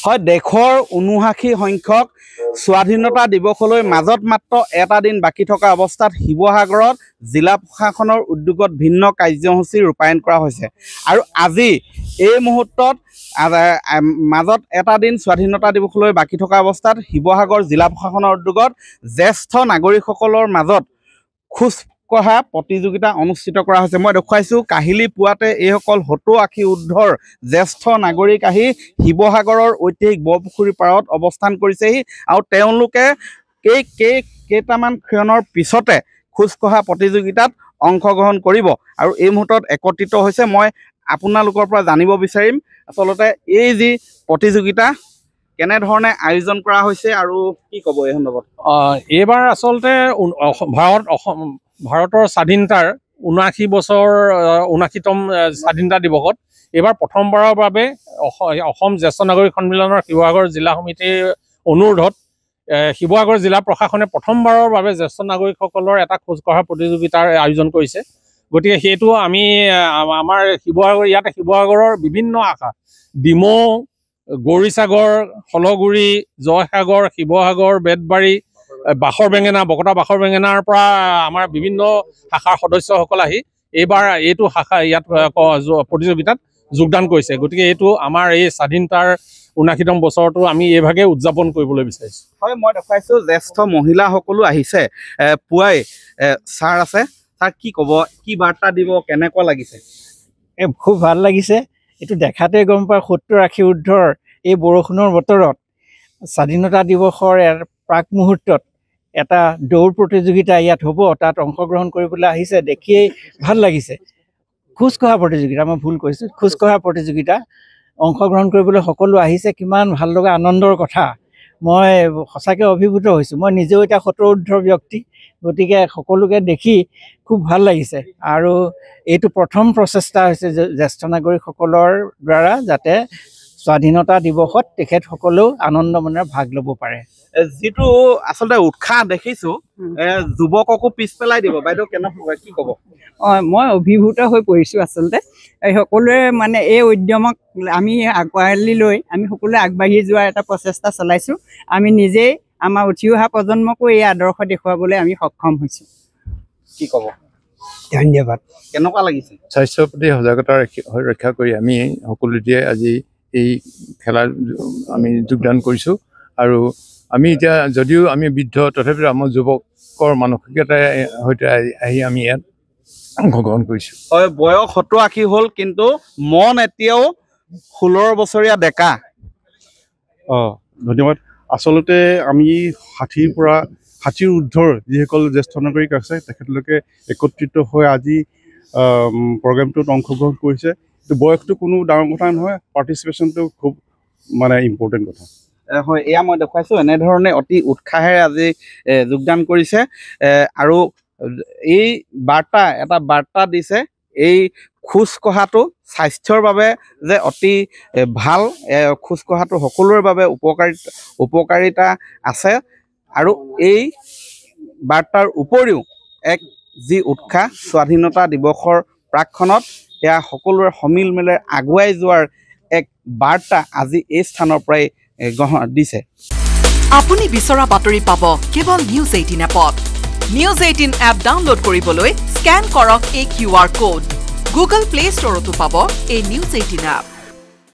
হয় দেশৰ ৭৯ সংখ্যক স্বাধীনতা দিৱসলৈ মাজত মাত্ৰ এটা দিন বাকী থকা অৱস্থাত শিৱসাগৰত জিলা প্ৰশাসনৰ উদ্যোগত ভিন্ন কাৰ্যসূচী ৰূপায়ণ কৰা হৈছে আৰু আজি এই মুহূৰ্তত মাজত এটা দিন স্বাধীনতা দিৱসলৈ বাকী থকা অৱস্থাত শিৱসাগৰ জিলা প্ৰশাসনৰ উদ্যোগত জ্যেষ্ঠ নাগৰিকসকলৰ মাজত খোজ কঢ়া প্ৰতিযোগিতা অনুষ্ঠিত কৰা হৈছে। মই দেখুৱাইছোঁ কাহিলী পুৱাতে এইসকল ৭০-৮০ ঊৰ্ধৰ জ্যেষ্ঠ নাগৰিক আহি শিৱসাগৰৰ ঐতিহাসিক বৰপুখুৰী পাৰত অৱস্থান কৰিছেহি আৰু তেওঁলোকে কেইটামান ক্ষণৰ পিছতে খোজ কঢ়া প্ৰতিযোগিতাত অংশগ্ৰহণ কৰিব আৰু এই মুহূৰ্তত একত্ৰিত হৈছে। মই আপোনালোকৰ পৰা জানিব বিচাৰিম আচলতে এই যি প্ৰতিযোগিতা কেনেধৰণে আয়োজন কৰা হৈছে আৰু কি ক'ব এই সন্দৰ্ভত। এইবাৰ আচলতে ভাৰতৰ স্বাধীনতাৰ ৭৯ বছৰ ৭৯তম স্বাধীনতা দিৱসত এইবাৰ প্ৰথমবাৰৰ বাবে অসম জ্যেষ্ঠ নাগৰিক সন্মিলনৰ শিৱসাগৰ জিলা সমিতিৰ অনুৰোধত শিৱসাগৰ জিলা প্ৰশাসনে প্ৰথমবাৰৰ বাবে জ্যেষ্ঠ নাগৰিকসকলৰ এটা খোজ কঢ়া প্ৰতিযোগিতাৰ আয়োজন কৰিছে। গতিকে সেইটো আমি আমাৰ শিৱসাগৰৰ বিভিন্ন শাখা ডিমৌ, গৌৰীসাগৰ, শলগুৰি, জয়সাগৰ, শিৱসাগৰ, বেতবাৰী, বাখৰ বেঙেনা, বকতা বাখৰ বেঙেনাৰ পৰা আমাৰ বিভিন্ন শাখাৰ সদস্যসকল আহি এইবাৰ এইটো শাখা ইয়াত প্ৰতিযোগিতাত যোগদান কৰিছে। গতিকে এইটো আমাৰ এই স্বাধীনতাৰ ৭৯তম বছৰটো আমি এইভাগে উদযাপন কৰিবলৈ বিচাৰিছোঁ। হয় মই দেখুৱাইছোঁ জ্যেষ্ঠ মহিলাসকলো আহিছে পুৱাই ছাৰ আছে। ছাৰ কি ক'ব, কি বাৰ্তা দিব, কেনেকুৱা লাগিছে? খুব ভাল লাগিছে। এইটো দেখাতে গম পায় ৭০-৮০ ঊৰ্ধৰ এই বৰষুণৰ বতৰত স্বাধীনতা দিৱসৰ প্ৰাক মুহূৰ্তত এটা দৌৰ প্ৰতিযোগিতা ইয়াত হ'ব, তাত অংশগ্ৰহণ কৰিবলৈ আহিছে দেখিয়েই ভাল লাগিছে। খোজ কঢ়া প্ৰতিযোগিতা, মই ভুল কৈছোঁ, খোজ কঢ়া প্ৰতিযোগিতা অংশগ্ৰহণ কৰিবলৈ সকলো আহিছে। কিমান ভাল লগা আনন্দৰ কথা, মই সঁচাকৈ অভিভূত হৈছোঁ। মই নিজেও এতিয়া ৭০ ঊৰ্ধৰ ব্যক্তি, গতিকে সকলোকে দেখি খুব ভাল লাগিছে আৰু এইটো প্ৰথম প্ৰচেষ্টা হৈছে জ্যেষ্ঠ নাগৰিকসকলৰ দ্বাৰা যাতে স্বাধীনতা দিৱসত তেখেতসকলেও আনন্দ মনেৰে ভাগ ল'ব পাৰে। যিটো আচলতে উৎসাহ দেখিছোঁ যুৱককো পিছ পেলাই দিব, বাইদেউ কেনেকুৱা কি ক'ব? মই অভিভূত হৈ পৰিছোঁ। আচলতে সকলোৱে মানে এই উদ্যমক আমি আঁকোৱালি লৈ আমি সকলোৱে আগবাঢ়ি যোৱাৰ এটা প্ৰচেষ্টা চলাইছোঁ। আমি নিজেই আমাৰ উঠি অহা প্ৰজন্মকো এই আদৰ্শ দেখুৱাবলৈ আমি সক্ষম হৈছোঁ। কি ক'ব? ধন্যবাদ। কেনেকুৱা লাগিছে? স্বাস্থ্যৰ প্ৰতি সজাগতা ৰক্ষা কৰি আমি সকলোৱে আজি এই খেলাত আমি যোগদান কৰিছোঁ আৰু আমি এতিয়া যদিও আমি বৃদ্ধ তথাপিও আমাৰ যুৱকৰ মানসিকতাৰ সৈতে আহি আমি ইয়াত অংশগ্ৰহণ কৰিছোঁ। হয় বয়স ৭০-৮০ হ'ল কিন্তু মন এতিয়াও ১৬ বছৰীয়া ডেকা। ধন্যবাদ। আচলতে আমি ৬০ৰ পৰা ৬০ৰ ঊৰ্ধৰ যিসকল জ্যেষ্ঠ নাগৰিক আছে তেখেতলোকে একত্ৰিত হৈ আজি প্ৰগ্ৰেমটোত অংশগ্ৰহণ কৰিছে। বয়সটো কোনো ডাঙৰ কথা নহয়, পাৰ্টিচিপেশ্যনটো খুব মানে ইম্পৰ্টেণ্ট কথা। হয় এয়া মই দেখুৱাইছোঁ এনেধৰণে অতি উৎসাহেৰে আজি যোগদান কৰিছে আৰু এই এটা বাৰ্তা দিছে এই খোজ কঢ়াটো স্বাস্থ্যৰ বাবে যে অতি ভাল, খোজ কঢ়াটো সকলোৰে বাবে উপকাৰিতা আছে আৰু এই বাৰ্তাৰ উপৰিও এক যি উৎসাহ স্বাধীনতা দিৱসৰ প্ৰাকক্ষণত এয়া সকলোৰে সমিল মিলে আগুৱাই যোৱাৰ এক বাৰ্তা আজি এই স্থানৰ পৰাই গ্ৰহণ দিছে। আপুনি বিচৰা বাতৰি পাব কেৱল নিউজ 18 এপত। নিউজ 18 এপ ডাউনলোড কৰিবলৈ স্কেন কৰক এই QR কোড। গুগল প্লে ষ্টৰতো পাব এই নিউজ 18 এপ।